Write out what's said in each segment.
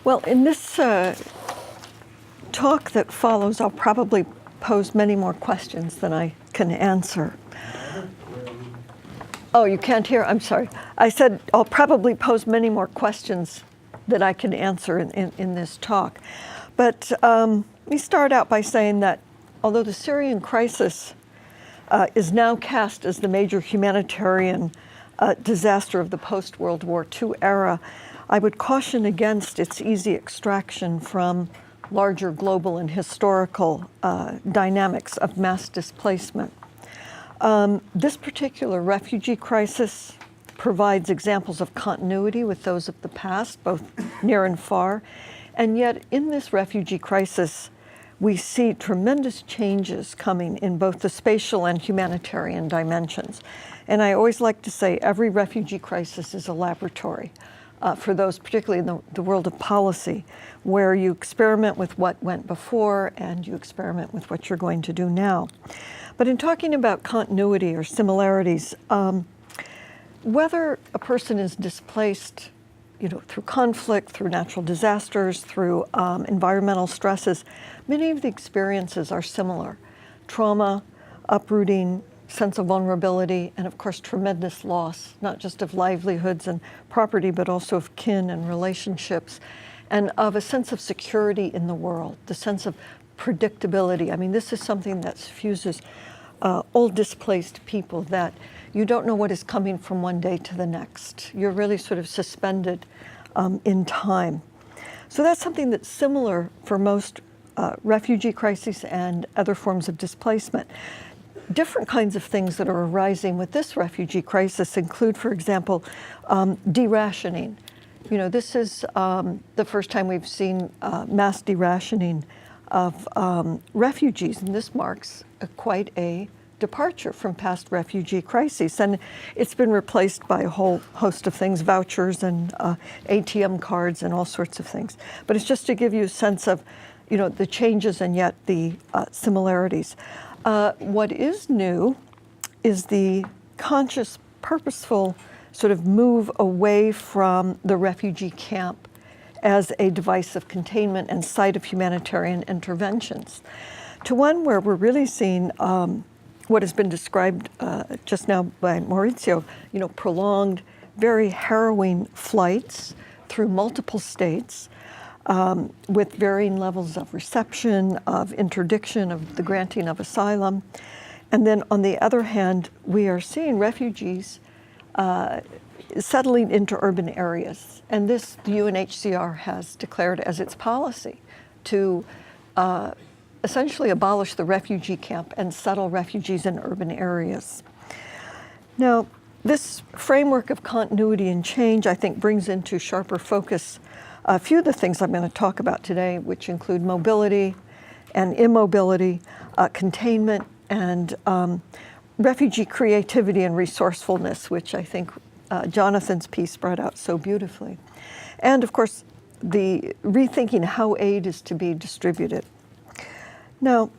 Well, in this talk that follows, I'll probably pose many more questions than I can answer. Oh, you can't hear? I'm sorry. I said I'll probably pose many more questions that I can answer in this talk. But let me start out by saying that although the Syrian crisis is now cast as the major humanitarian disaster of the post-World War II era, I would caution against its easy extraction from larger global and historical dynamics of mass displacement. This particular refugee crisis provides examples of continuity with those of the past, both near and far. And yet in this refugee crisis, we see tremendous changes coming in both the spatial and humanitarian dimensions. And I always like to say every refugee crisis is a laboratory for those, particularly in the world of policy, where you experiment with what went before and you experiment with what you're going to do now. But in talking about continuity or similarities, whether a person is displaced through conflict, through natural disasters, through environmental stresses, many of the experiences are similar. Trauma, uprooting, sense of vulnerability, and of course tremendous loss, not just of livelihoods and property, but also of kin and relationships, and of a sense of security in the world, the sense of predictability. I mean, this is something that fuses all displaced people, that you don't know what is coming from one day to the next. You're really sort of suspended in time. So that's something that's similar for most refugee crises and other forms of displacement. Different kinds of things that are arising with this refugee crisis include, for example, derationing. This is the first time we've seen mass derationing of refugees, and this marks quite a departure from past refugee crises. And it's been replaced by a whole host of things, vouchers and ATM cards and all sorts of things. But it's just to give you a sense of, the changes and yet the similarities. What is new is the conscious, purposeful sort of move away from the refugee camp as a device of containment and site of humanitarian interventions, to one where we're really seeing what has been described just now by Maurizio, prolonged, very harrowing flights through multiple states with varying levels of reception, of interdiction, of the granting of asylum. And then on the other hand, we are seeing refugees settling into urban areas. And this, the UNHCR has declared as its policy to essentially abolish the refugee camp and settle refugees in urban areas. Now, this framework of continuity and change, I think, brings into sharper focus a few of the things I'm going to talk about today, which include mobility and immobility, containment, and refugee creativity and resourcefulness, which I think Jonathan's piece brought out so beautifully. And of course, the rethinking how aid is to be distributed. Now,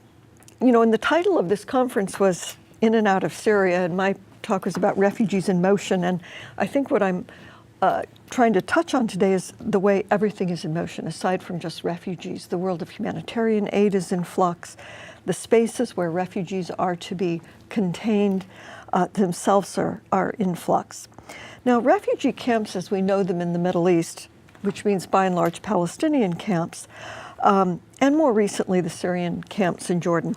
and the title of this conference was In and Out of Syria, and my talk was about refugees in motion. And I think what I'm trying to touch on today is the way everything is in motion, aside from just refugees. The world of humanitarian aid is in flux. The spaces where refugees are to be contained themselves are in flux. Now, refugee camps, as we know them in the Middle East, which means by and large Palestinian camps, and more recently the Syrian camps in Jordan,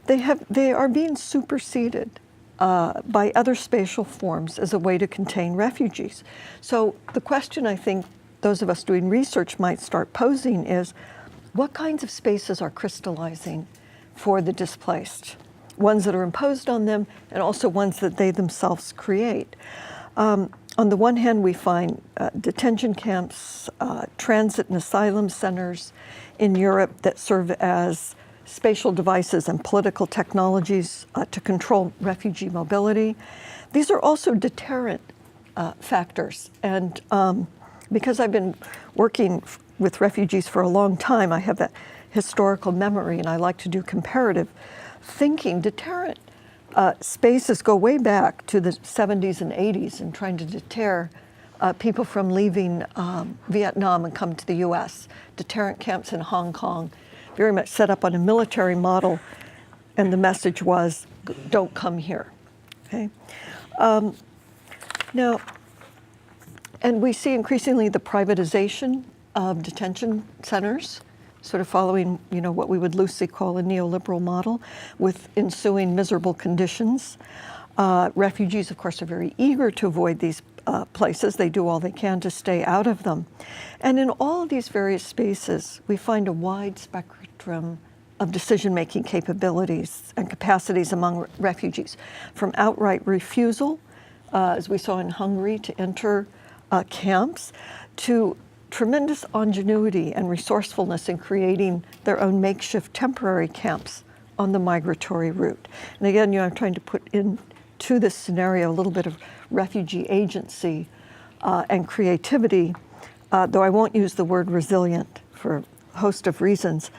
they are being superseded by other spatial forms as a way to contain refugees. So the question I think those of us doing research might start posing is, what kinds of spaces are crystallizing for the displaced? Ones that are imposed on them, and also ones that they themselves create. On the one hand, we find detention camps, transit and asylum centers in Europe that serve as spatial devices and political technologies to control refugee mobility. These are also deterrent factors. And because I've been working with refugees for a long time, I have that historical memory, and I like to do comparative thinking. Deterrent spaces go way back to the 70s and 80s in trying to deter people from leaving Vietnam and come to the U.S. Deterrent camps in Hong Kong, very much set up on a military model, and the message was, don't come here. Okay. Now, and we see increasingly the privatization of detention centers, sort of following, what we would loosely call a neoliberal model, with ensuing miserable conditions. Refugees, of course, are very eager to avoid these places. They do all they can to stay out of them. And in all of these various spaces, we find a wide spectrum of decision-making capabilities and capacities among refugees, from outright refusal, as we saw in Hungary, to enter camps, to tremendous ingenuity and resourcefulness in creating their own makeshift temporary camps on the migratory route. And again, I'm trying to put into this scenario a little bit of refugee agency and creativity, though I won't use the word resilient for a host of reasons.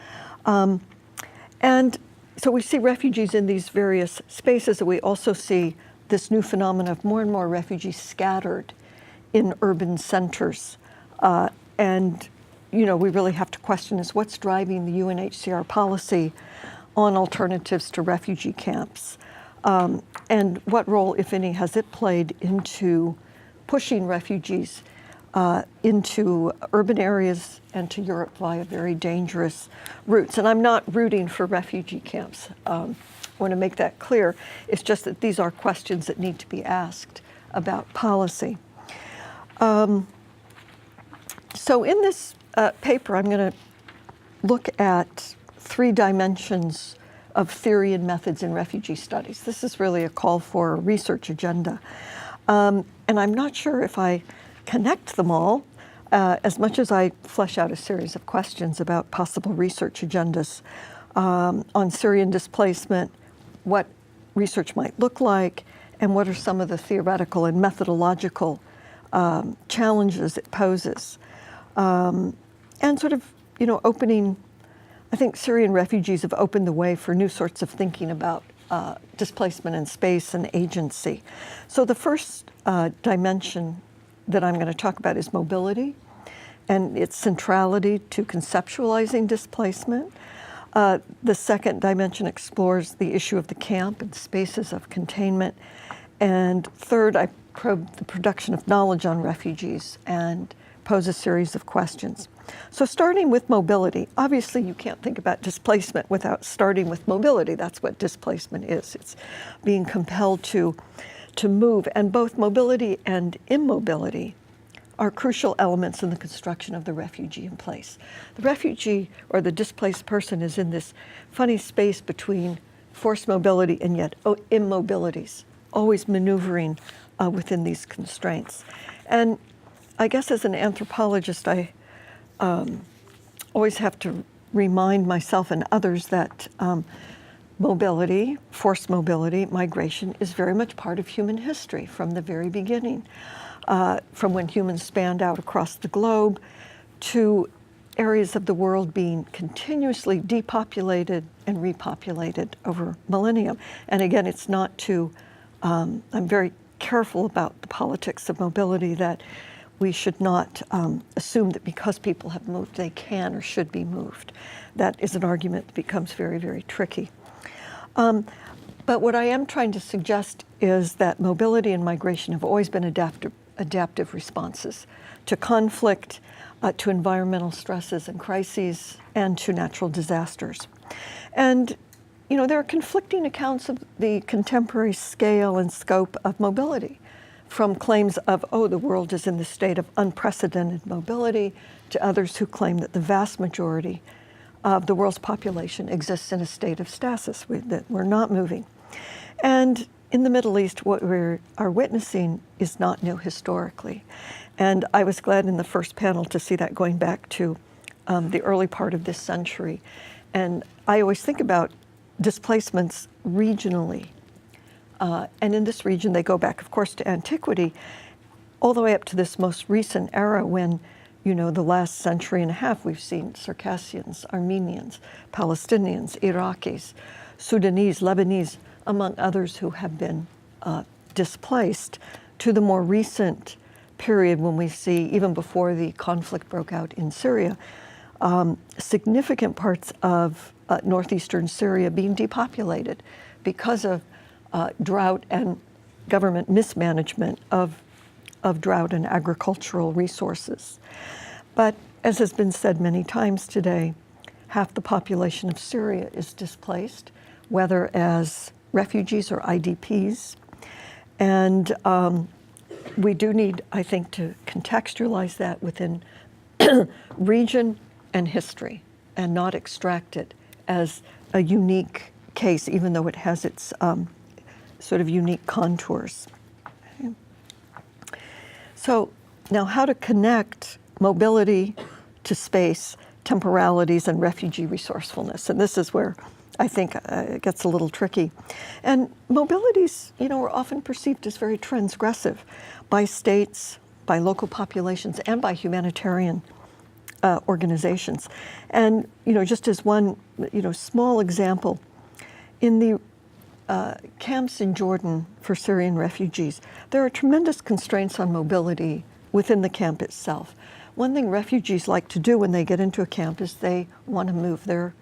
And so we see refugees in these various spaces, and we also see this new phenomenon of more and more refugees scattered in urban centers. And we really have to question is what's driving the UNHCR policy on alternatives to refugee camps? And what role, if any, has it played into pushing refugees into urban areas and to Europe via very dangerous routes? And I'm not rooting for refugee camps. I want to make that clear. It's just that these are questions that need to be asked about policy. So in this paper, I'm going to look at 3 dimensions of theory and methods in refugee studies. This is really a call for a research agenda. And I'm not sure if I connect them all as much as I flesh out a series of questions about possible research agendas on Syrian displacement, what research might look like, and what are some of the theoretical and methodological challenges it poses. And sort of, opening, I think Syrian refugees have opened the way for new sorts of thinking about displacement in space and agency. So the first dimension that I'm going to talk about is mobility and its centrality to conceptualizing displacement. The second dimension explores the issue of the camp and spaces of containment. And third, I probe the production of knowledge on refugees and pose a series of questions. So starting with mobility, obviously you can't think about displacement without starting with mobility. That's what displacement is. It's being compelled to move. And both mobility and immobility are crucial elements in the construction of the refugee in place. The refugee or the displaced person is in this funny space between forced mobility and yet immobilities, always maneuvering within these constraints. And I guess as an anthropologist, I always have to remind myself and others that mobility, forced mobility, migration is very much part of human history from the very beginning, from when humans spanned out across the globe to areas of the world being continuously depopulated and repopulated over millennium. And again, it's not to, I'm very careful about the politics of mobility, that we should not assume that because people have moved, they can or should be moved. That is an argument that becomes very, very tricky. But what I am trying to suggest is that mobility and migration have always been adaptive responses to conflict, to environmental stresses and crises, and to natural disasters. And there are conflicting accounts of the contemporary scale and scope of mobility, from claims of, the world is in the state of unprecedented mobility, to others who claim that the vast majority of the world's population exists in a state of stasis, that we're not moving. And in the Middle East, what we are witnessing is not new historically. And I was glad in the first panel to see that going back to the early part of this century. And I always think about displacements regionally. And in this region, they go back, of course, to antiquity, all the way up to this most recent era when, the last century and a half, we've seen Circassians, Armenians, Palestinians, Iraqis, Sudanese, Lebanese, among others who have been displaced, to the more recent period when we see, even before the conflict broke out in Syria, significant parts of northeastern Syria being depopulated because of drought and government mismanagement of drought and agricultural resources. But as has been said many times today, half the population of Syria is displaced, whether as refugees or IDPs. And we do need, I think, to contextualize that within region and history and not extract it as a unique case, even though it has its sort of unique contours. Okay. So now how to connect mobility to space, temporalities, and refugee resourcefulness. And this is where I think it gets a little tricky. And mobilities, are often perceived as very transgressive by states, by local populations, and by humanitarian organizations. And, just as one, small example, in the camps in Jordan for Syrian refugees, there are tremendous constraints on mobility within the camp itself. One thing refugees like to do when they get into a camp is they want to move their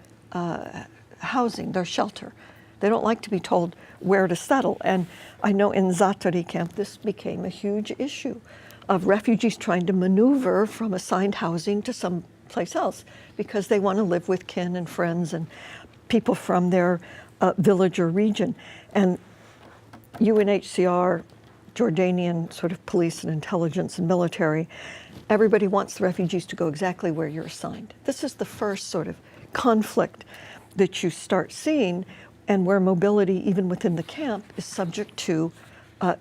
housing, their shelter. They don't like to be told where to settle. And I know in Zaatari camp, this became a huge issue of refugees trying to maneuver from assigned housing to someplace else because they want to live with kin and friends and people from their village or region. And UNHCR, Jordanian sort of police and intelligence and military, everybody wants the refugees to go exactly where you're assigned. This is the first sort of conflict that you start seeing, and where mobility, even within the camp, is subject to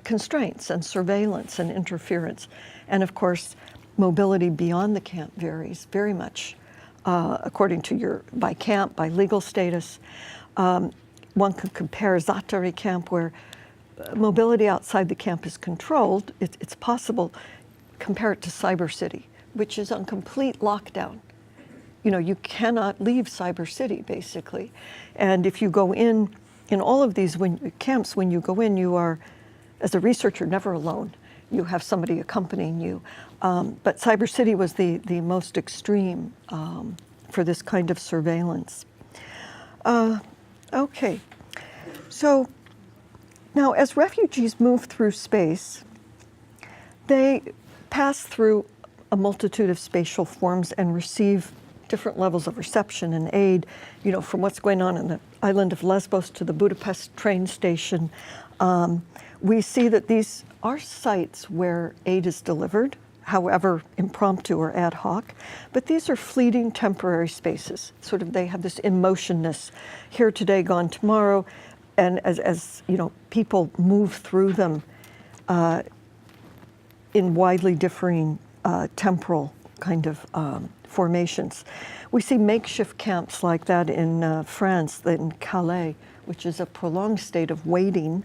constraints and surveillance and interference. And of course, mobility beyond the camp varies very much according to by camp, by legal status. One could compare Zaatari camp, where mobility outside the camp is controlled. It's possible. Compare it to Cyber City, which is on complete lockdown. You cannot leave Cyber City, basically. And if you go in all of these camps, when you go in, you are, as a researcher, never alone. You have somebody accompanying you. But Cyber City was the most extreme for this kind of surveillance. Okay. So now, as refugees move through space, they pass through a multitude of spatial forms and receive different levels of reception and aid, from what's going on in the island of Lesbos to the Budapest train station. We see that these are sites where aid is delivered, however impromptu or ad hoc, but these are fleeting temporary spaces. Sort of they have this emotionness, here today, gone tomorrow, and as people move through them in widely differing temporal kind of formations. We see makeshift camps like that in France, in Calais, which is a prolonged state of waiting,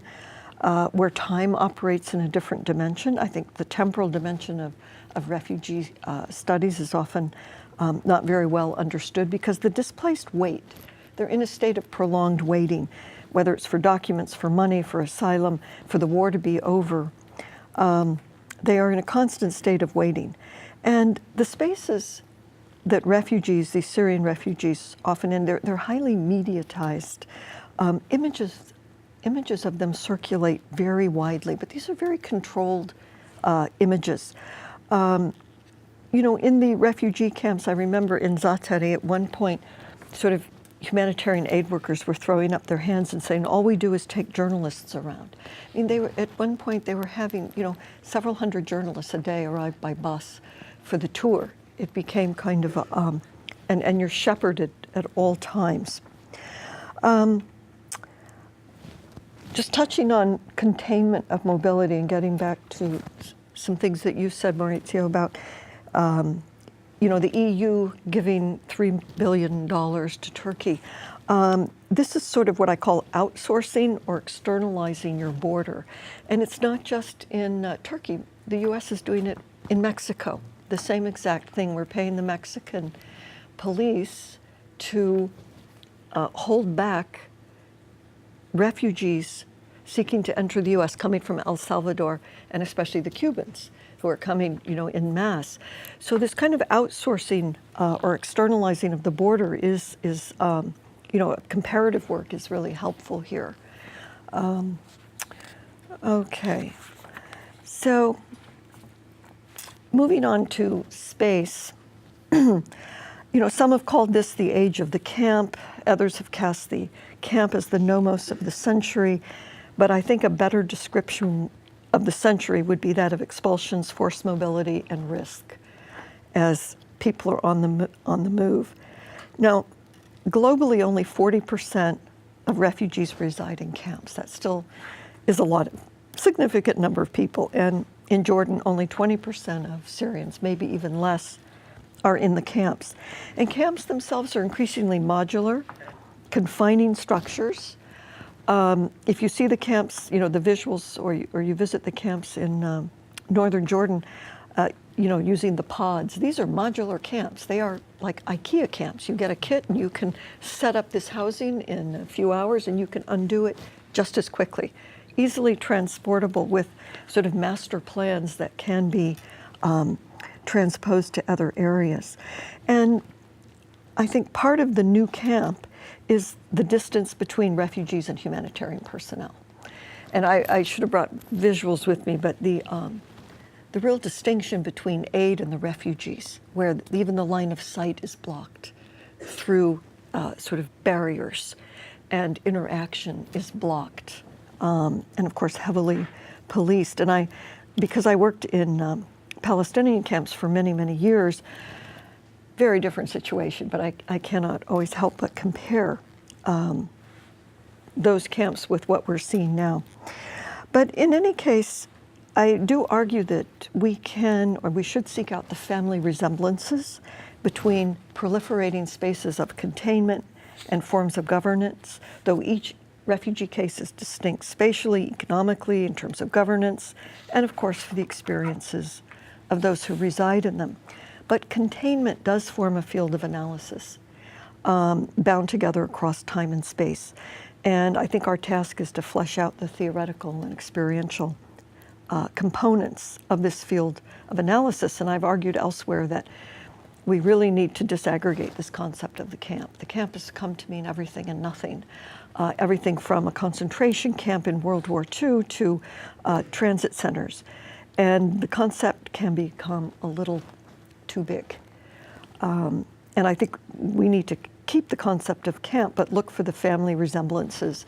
where time operates in a different dimension. I think the temporal dimension of refugee studies is often not very well understood because the displaced wait. They're in a state of prolonged waiting, whether it's for documents, for money, for asylum, for the war to be over. They are in a constant state of waiting. And the spaces that refugees, these Syrian refugees, often in, they're highly mediatized. Images of them circulate very widely, but these are very controlled images. In the refugee camps, I remember in Zaatari at one point, sort of humanitarian aid workers were throwing up their hands and saying, all we do is take journalists around. I mean, at one point they were having, several hundred journalists a day arrive by bus for the tour. It became kind of and you're shepherded at all times. Just touching on containment of mobility and getting back to some things that you said, Maurizio, about the EU giving $3 billion to Turkey. This is sort of what I call outsourcing or externalizing your border. And it's not just in Turkey. The US is doing it in Mexico. The same exact thing. We're paying the Mexican police to hold back refugees seeking to enter the U.S., coming from El Salvador, and especially the Cubans who are coming, in mass. So this kind of outsourcing or externalizing of the border is comparative work is really helpful here. Okay, so moving on to space, some have called this the age of the camp. Others have cast the camp as the nomos of the century, but I think a better description of the century would be that of expulsions, forced mobility, and risk as people are on the move. Now, globally, only 40% of refugees reside in camps. That still is a significant number of people. And in Jordan, only 20% of Syrians, maybe even less, are in the camps. And camps themselves are increasingly modular, confining structures. If you see the camps, the visuals, or you visit the camps in northern Jordan, using the pods, these are modular camps. They are like IKEA camps. You get a kit and you can set up this housing in a few hours and you can undo it just as quickly. Easily transportable with sort of master plans that can be transposed to other areas. And I think part of the new camp is the distance between refugees and humanitarian personnel. And I should have brought visuals with me, but the real distinction between aid and the refugees, where even the line of sight is blocked through sort of barriers, and interaction is blocked, and of course heavily policed. And because I worked in Palestinian camps for many, many years, very different situation, but I cannot always help but compare those camps with what we're seeing now. But in any case, I do argue that we can, or we should, seek out the family resemblances between proliferating spaces of containment and forms of governance, though each refugee case is distinct spatially, economically, in terms of governance, and of course for the experiences of those who reside in them. But containment does form a field of analysis, bound together across time and space. And I think our task is to flesh out the theoretical and experiential components of this field of analysis. And I've argued elsewhere that we really need to disaggregate this concept of the camp. The camp has come to mean everything and nothing. Everything from a concentration camp in World War II to transit centers. And the concept can become a little too big. And I think we need to keep the concept of camp, but look for the family resemblances.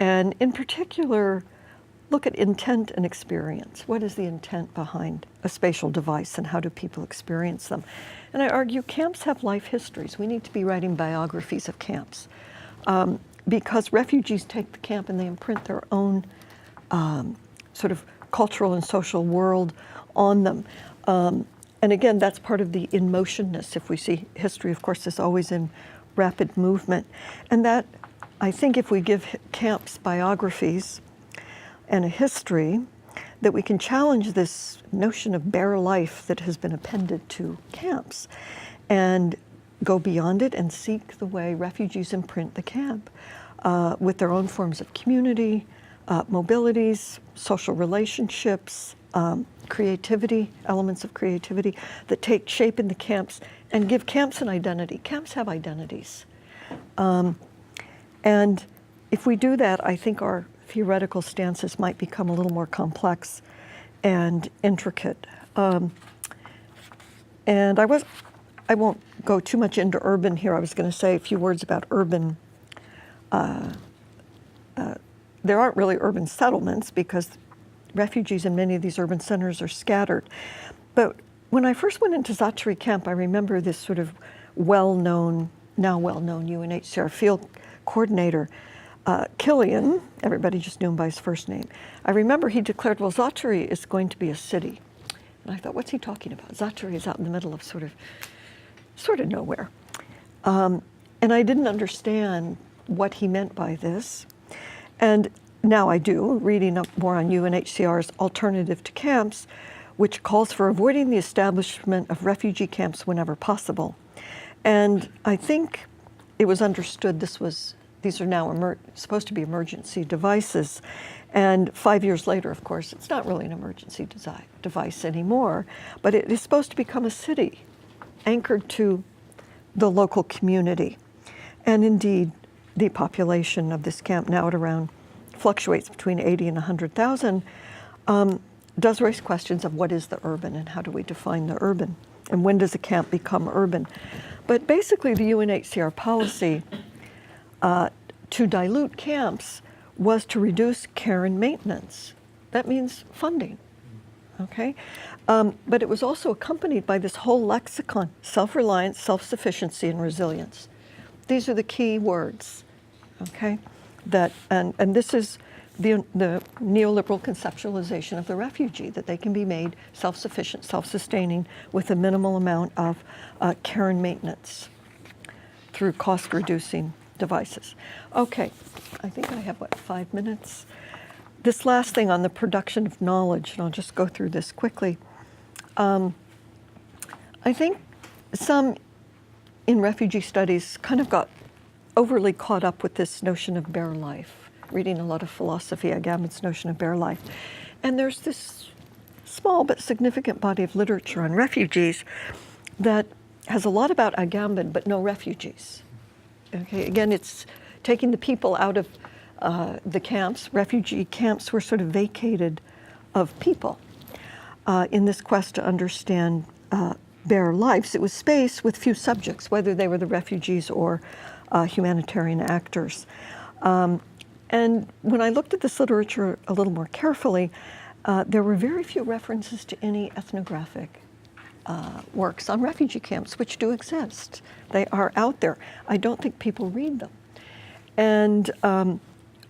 And in particular, look at intent and experience. What is the intent behind a spatial device and how do people experience them? And I argue camps have life histories. We need to be writing biographies of camps because refugees take the camp and they imprint their own sort of cultural and social world on them. And again, that's part of the in motionness. If we see history, of course, is always in rapid movement. And that, I think if we give camps biographies and a history, that we can challenge this notion of bare life that has been appended to camps and go beyond it and seek the way refugees imprint the camp with their own forms of community, mobilities, social relationships, creativity, elements of creativity that take shape in the camps and give camps an identity. Camps have identities. And if we do that, I think our theoretical stances might become a little more complex and intricate. And I won't go too much into urban here. I was going to say a few words about urban. There aren't really urban settlements because refugees in many of these urban centers are scattered. But when I first went into Zaatari camp, I remember this sort of now well-known UNHCR field coordinator, Killian, everybody just knew him by his first name. I remember he declared, well, Zaatari is going to be a city. And I thought, what's he talking about? Zaatari is out in the middle of sort of nowhere. And I didn't understand what he meant by this. And now I do, reading up more on UNHCR's Alternative to Camps, which calls for avoiding the establishment of refugee camps whenever possible. And I think it was understood this was these are now supposed to be emergency devices. And 5 years later, of course, it's not really an emergency device anymore, but it is supposed to become a city anchored to the local community. And indeed, the population of this camp now at around fluctuates between 80 and 100,000, does raise questions of what is the urban and how do we define the urban and when does a camp become urban. But basically the UNHCR policy to dilute camps was to reduce care and maintenance. That means funding, okay? But it was also accompanied by this whole lexicon: self-reliance, self-sufficiency, and resilience. These are the key words, okay? And this is the neoliberal conceptualization of the refugee, that they can be made self-sufficient, self-sustaining with a minimal amount of care and maintenance through cost-reducing devices. Okay, I think I have, 5 minutes? This last thing on the production of knowledge, and I'll just go through this quickly. I think some in refugee studies kind of got overly caught up with this notion of bare life, reading a lot of philosophy, Agamben's notion of bare life. And there's this small but significant body of literature on refugees that has a lot about Agamben, but no refugees. Okay, again, it's taking the people out of the camps. Refugee camps were sort of vacated of people in this quest to understand bare lives. It was space with few subjects, whether they were the refugees or humanitarian actors. And when I looked at this literature a little more carefully, there were very few references to any ethnographic works on refugee camps, which do exist. They are out there. I don't think people read them. And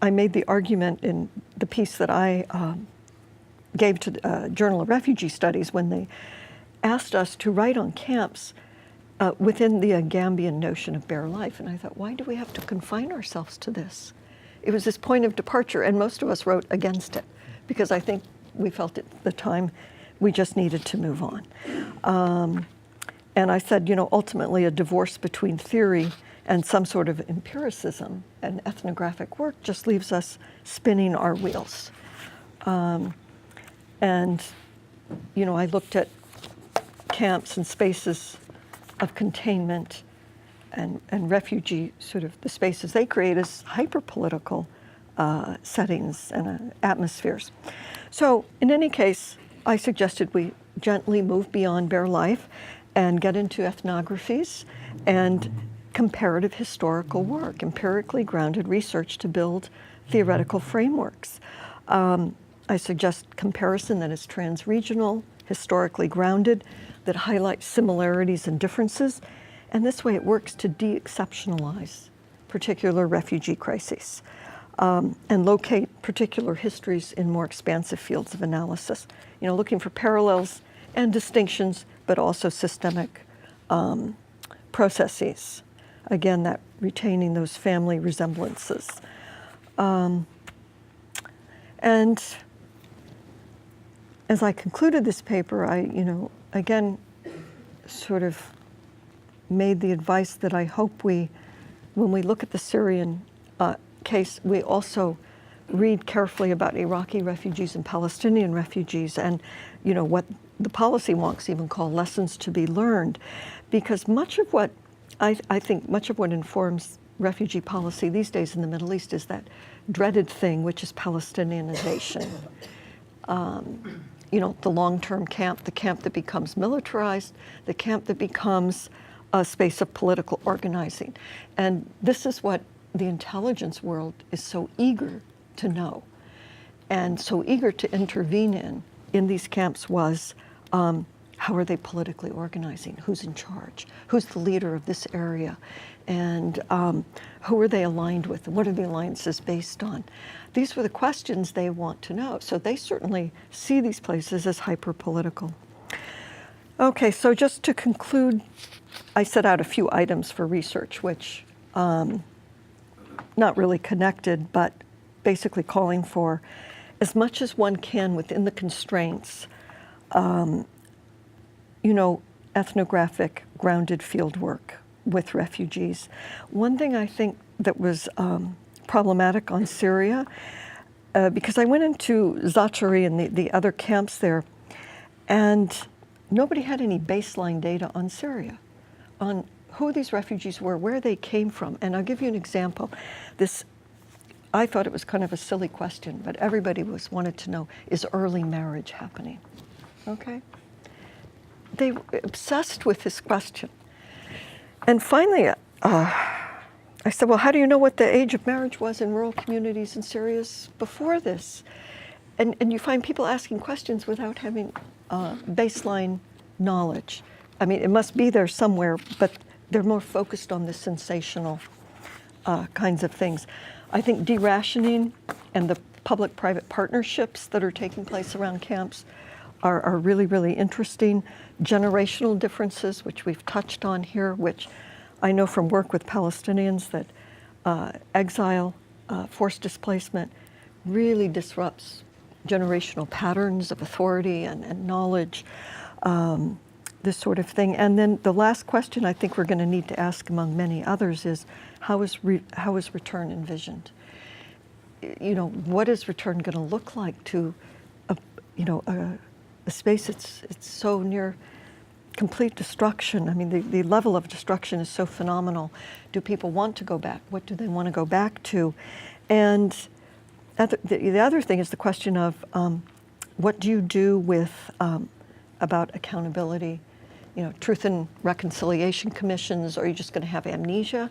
I made the argument in the piece that I gave to the Journal of Refugee Studies when they asked us to write on camps within the Agamben notion of bare life. And I thought, why do we have to confine ourselves to this? It was this point of departure, and most of us wrote against it because I think we felt at the time we just needed to move on. And I said, ultimately a divorce between theory and some sort of empiricism and ethnographic work just leaves us spinning our wheels. And, I looked at camps and spaces of containment and refugee, sort of the spaces they create as hyper-political settings and atmospheres. So in any case, I suggested we gently move beyond bare life and get into ethnographies and comparative historical work, empirically grounded research to build theoretical frameworks. I suggest comparison that is trans-regional, historically grounded, that highlights similarities and differences, and this way it works to de-exceptionalize particular refugee crises and locate particular histories in more expansive fields of analysis. Looking for parallels and distinctions, but also systemic processes. Again, that retaining those family resemblances. And as I concluded this paper, I, again, sort of made the advice that I hope when we look at the Syrian case, we also read carefully about Iraqi refugees and Palestinian refugees and, what the policy wonks even call lessons to be learned. Because much of what, I think much of what informs refugee policy these days in the Middle East is that dreaded thing, which is Palestinianization. The long-term camp, the camp that becomes militarized, the camp that becomes a space of political organizing. And this is what the intelligence world is so eager to know and so eager to intervene in these camps was, how are they politically organizing? Who's in charge? Who's the leader of this area? And who are they aligned with? What are the alliances based on? These were the questions they want to know. So they certainly see these places as hyper-political. Okay, so just to conclude, I set out a few items for research, which not really connected, but basically calling for as much as one can within the constraints, ethnographic grounded field work with refugees. One thing I think that was problematic on Syria, because I went into Zachary and the other camps there, and nobody had any baseline data on Syria, on who these refugees were, where they came from. And I'll give you an example. I thought it was kind of a silly question, but everybody wanted to know, is early marriage happening? Okay? They were obsessed with this question. And finally, I said, well, how do you know what the age of marriage was in rural communities in Syria before this? And you find people asking questions without having baseline knowledge. I mean, it must be there somewhere, but they're more focused on the sensational kinds of things. I think derationing and the public-private partnerships that are taking place around camps are really, really interesting. Generational differences, which we've touched on here, which I know from work with Palestinians that exile, forced displacement really disrupts generational patterns of authority and knowledge, this sort of thing. And then the last question I think we're going to need to ask, among many others, is how is return envisioned? You know, what is return going to look like to a space that's so near complete destruction? I mean, the level of destruction is so phenomenal. Do people want to go back? What do they want to go back to? And the other thing is the question of what do you do with about accountability? You know, truth and reconciliation commissions. Are you just going to have amnesia,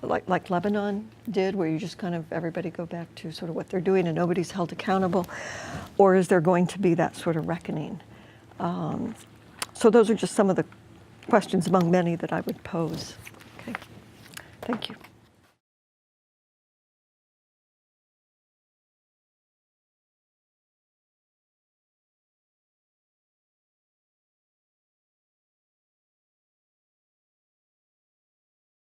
like Lebanon did, where you just kind of everybody go back to sort of what they're doing and nobody's held accountable? Or is there going to be that sort of reckoning? So those are just some of the questions among many that I would pose. Okay, thank you.